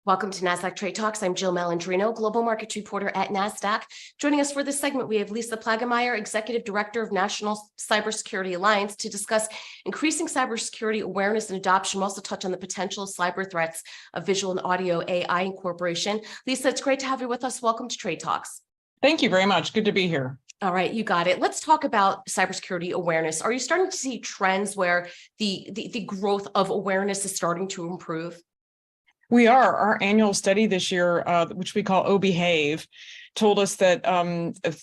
Welcome to Nasdaq TradeTalks. I'm Jill Malandrino, Global Markets Reporter at Nasdaq. Joining us for this segment, we have Lisa Plaggemier, Executive Director of National Cybersecurity Alliance, to discuss increasing cybersecurity awareness and adoption. We'll also touch on the potential cyber threats of visual and audio AI Incorporation. Lisa, it's great to have you with us. Welcome to Trade Talks. Thank you very much. Good to be here. All right, you got it. Let's talk about cybersecurity awareness. Are you starting to see trends where the growth of awareness is starting to improve? We are. Our annual study this year, which we call OBehave, told us that,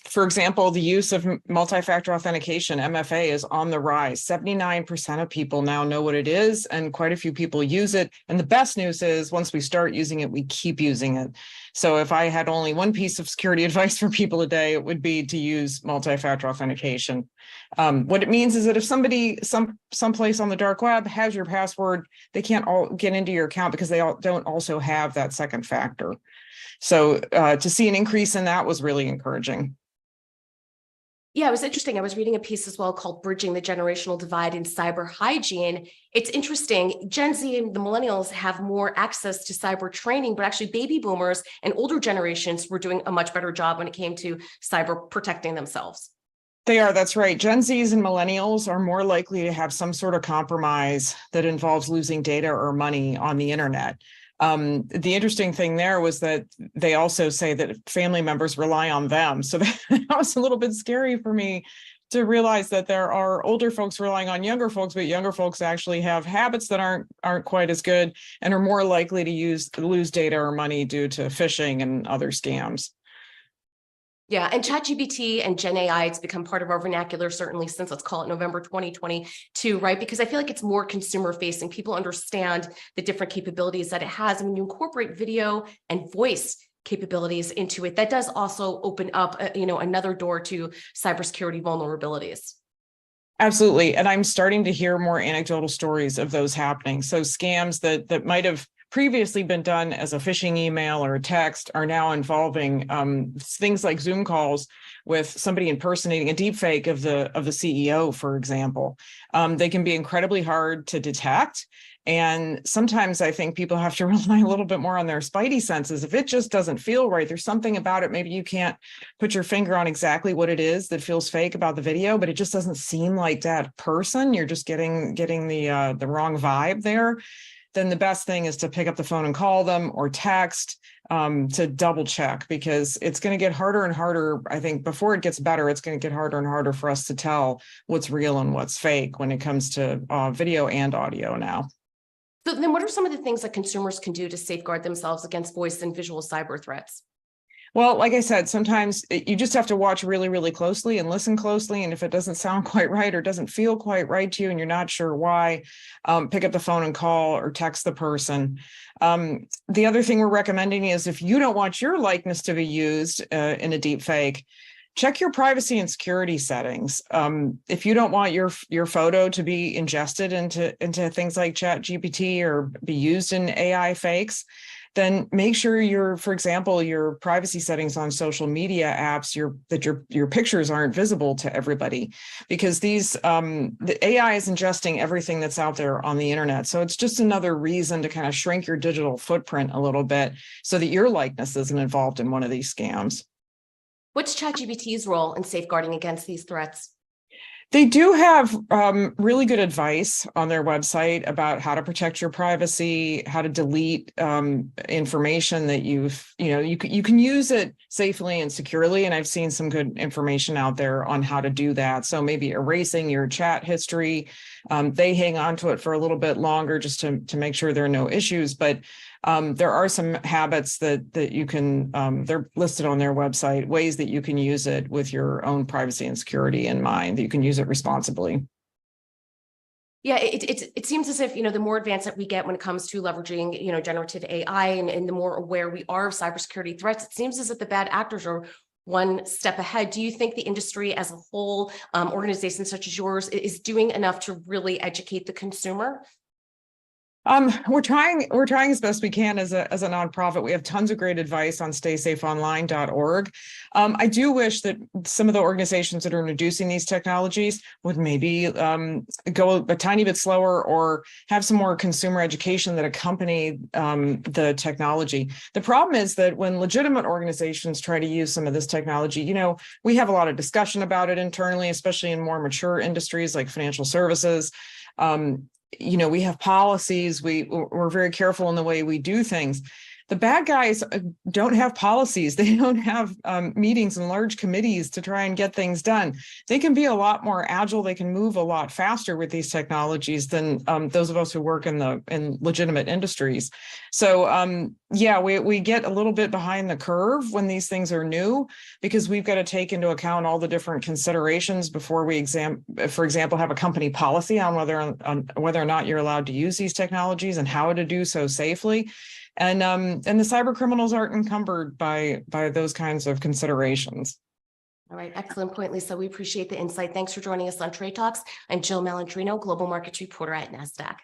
for example, the use of multi-factor authentication, MFA, is on the rise. 79% of people now know what it is, and quite a few people use it. And the best news is once we start using it, we keep using it. So if I had only one piece of security advice for people today, it would be to use multi-factor authentication. What it means is that if somebody someplace on the dark web has your password, they can't all get into your account because they don't also have that second factor. So to see an increase in that was really encouraging. Yeah, it was interesting. I was reading a piece as well called Bridging the Generational Divide in Cyber Hygiene. It's interesting. Gen Z and the millennials have more access to cyber training, but actually baby boomers and older generations were doing a much better job when it came to cyber protecting themselves. They are, that's right. Gen Zs and millennials are more likely to have some sort of compromise that involves losing data or money on the internet. The interesting thing there was that they also say that family members rely on them. So that was a little bit scary for me to realize that there are older folks relying on younger folks, but younger folks actually have habits that aren't quite as good and are more likely to lose data or money due to phishing and other scams. Yeah, and ChatGPT and Gen AI, it's become part of our vernacular, certainly since, let's call it November 2022, right? Because I feel like it's more consumer facing. People understand the different capabilities that it has. And when you incorporate video and voice capabilities into it, that does also open up, another door to cybersecurity vulnerabilities. Absolutely. And I'm starting to hear more anecdotal stories of those happening. So scams that might have previously been done as a phishing email or a text are now involving things like Zoom calls with somebody impersonating a deepfake of the CEO, for example. They can be incredibly hard to detect. And sometimes I think people have to rely a little bit more on their spidey senses. If it just doesn't feel right, there's something about it. Maybe you can't put your finger on exactly what it is that feels fake about the video, but it just doesn't seem like that person. You're just getting the wrong vibe there. Then the best thing is to pick up the phone and call them or text to double check, because it's going to get harder and harder. I think before it gets better, it's going to get harder and harder for us to tell what's real and what's fake when it comes to video and audio now. So then what are some of the things that consumers can do to safeguard themselves against voice and visual cyber threats? Well, like I said, sometimes you just have to watch really, really closely and listen closely. And if it doesn't sound quite right or doesn't feel quite right to you and you're not sure why, pick up the phone and call or text the person. The other thing we're recommending is if you don't want your likeness to be used in a deep fake, check your privacy and security settings. If you don't want your photo to be ingested into things like ChatGPT or be used in AI fakes, then make sure for example, your privacy settings on social media apps, that your pictures aren't visible to everybody, because the AI is ingesting everything that's out there on the internet. So it's just another reason to kind of shrink your digital footprint a little bit so that your likeness isn't involved in one of these scams. What's ChatGPT's role in safeguarding against these threats? They do have really good advice on their website about how to protect your privacy, how to delete information that you can use it safely and securely. And I've seen some good information out there on how to do that. So maybe erasing your chat history. They hang on to it for a little bit longer just to make sure there are no issues. But there are some habits that you can, they're listed on their website, ways that you can use it with your own privacy and security in mind, that you can use it responsibly. Yeah, it seems as if, the more advanced that we get when it comes to leveraging, generative AI and the more aware we are of cybersecurity threats, it seems as if the bad actors are one step ahead. Do you think the industry as a whole, organizations such as yours, is doing enough to really educate the consumer? We're trying as best we can as a nonprofit. We have tons of great advice on staysafeonline.org. I do wish that some of the organizations that are introducing these technologies would maybe go a tiny bit slower or have some more consumer education that accompany the technology. The problem is that when legitimate organizations try to use some of this technology, you know, we have a lot of discussion about it internally, especially in more mature industries like financial services. You know, we have policies, we're very careful in the way we do things. The bad guys don't have policies. They don't have meetings and large committees to try and get things done. They can be a lot more agile. They can move a lot faster with these technologies than those of us who work in legitimate industries. So yeah, we get a little bit behind the curve when these things are new, because we've got to take into account all the different considerations before we for example, have a company policy on whether or not you're allowed to use these technologies and how to do so safely. And the cyber criminals aren't encumbered by those kinds of considerations. All right, excellent point, Lisa. We appreciate the insight. Thanks for joining us on Trade Talks. I'm Jill Malandrino, Global Markets Reporter at Nasdaq.